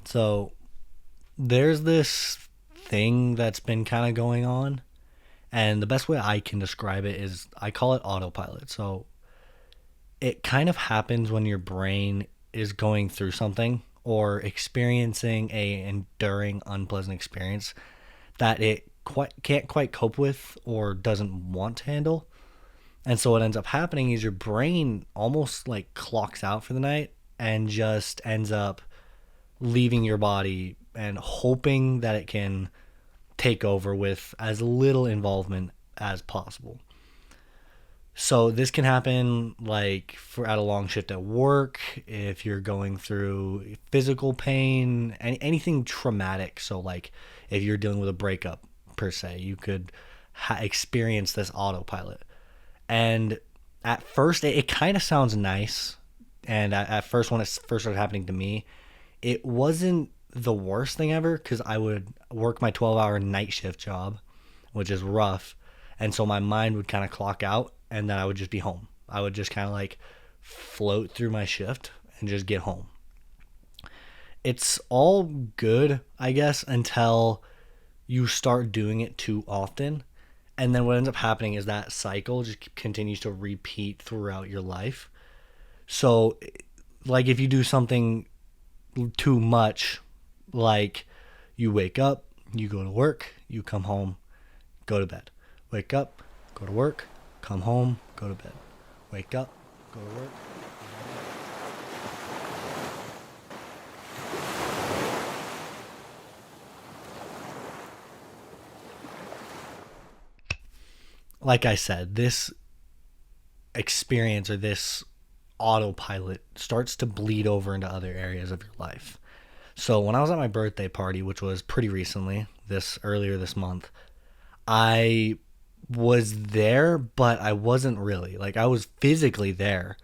So there's this thing that's been kind of going on, and the best way I can describe it is I call it autopilot. So it kind of happens when your brain is going through something or experiencing a enduring unpleasant experience that it can't quite cope with or doesn't want to handle. And so what ends up happening is your brain almost like clocks out for the night and just ends up leaving your body and hoping that it can take over with as little involvement as possible. So this can happen like for at a long shift at work, if you're going through physical pain, anything traumatic. So like if you're dealing with a breakup per se, you could experience this autopilot. And at first, it kind of sounds nice. And at first, when it first started happening to me, it wasn't the worst thing ever because I would work my 12-hour night shift job, which is rough. And so my mind would kind of clock out and then I would just be home. I would just kind of like float through my shift and just get home. It's all good, I guess, until you start doing it too often. And then what ends up happening is that cycle just continues to repeat throughout your life. So, like if you do something too much, like you wake up, you go to work, you come home, go to bed. Wake up, go to work, come home, go to bed. Wake up, go to work. Like I said, this experience or this autopilot starts to bleed over into other areas of your life. So when I was at my birthday party, which was pretty recently, this earlier this month, I was there, but I wasn't really. Like I was physically there,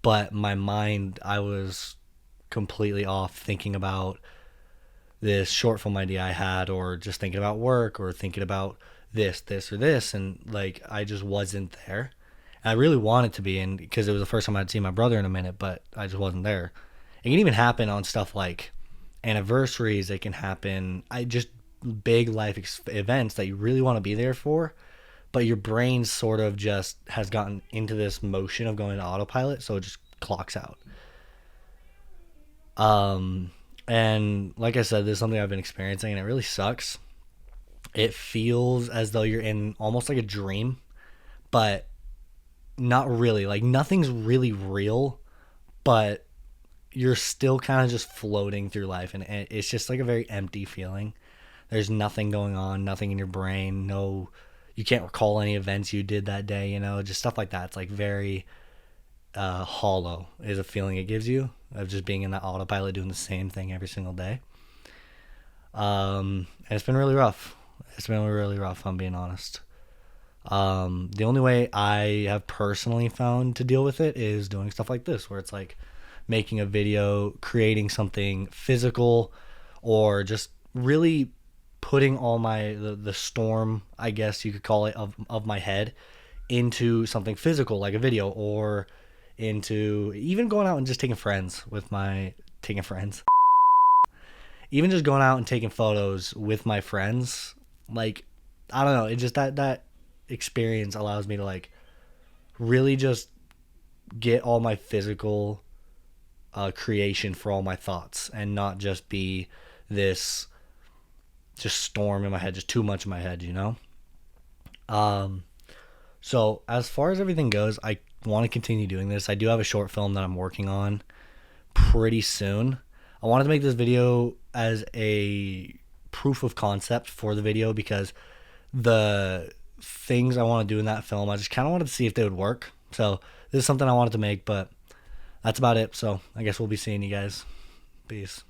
but my mind, I was completely off thinking about this short film idea I had, or just thinking about work, or thinking about this, or this. And like, I just wasn't there. And I really wanted to be in because it was the first time I'd seen my brother in a minute, but I just wasn't there. It can even happen on stuff like anniversaries. It can happen, I just big life events that you really want to be there for, but your brain sort of just has gotten into this motion of going to autopilot, so it just clocks out. And like I said, this is something I've been experiencing, and it really sucks. It feels as though you're in almost like a dream, but not really. Like nothing's really real, but you're still kind of just floating through life, and it's just like a very empty feeling. There's nothing going on, nothing in your brain. No, you can't recall any events you did that day. Just stuff like that. It's like very hollow is a feeling it gives you of just being in that autopilot doing the same thing every single day. And it's been really rough. It's been really rough, if I'm being honest. The only way I have personally found to deal with it is doing stuff like this, where it's like making a video, creating something physical, or just really putting all the storm, I guess you could call it, of my head into something physical like a video, or into even going out and just taking friends, even just going out and taking photos with my friends. Like, I don't know, it just that experience allows me to like really just get all my physical creation for all my thoughts, and not just be this just storm in my head, just too much in my head. So as far as everything goes, I want to continue doing this. I do have a short film that I'm working on pretty soon. I wanted to make this video as a proof of concept for the video, because the things I want to do in that film, I just kind of wanted to see if they would work. So this is something I wanted to make, but that's about it. So I guess we'll be seeing you guys. Peace.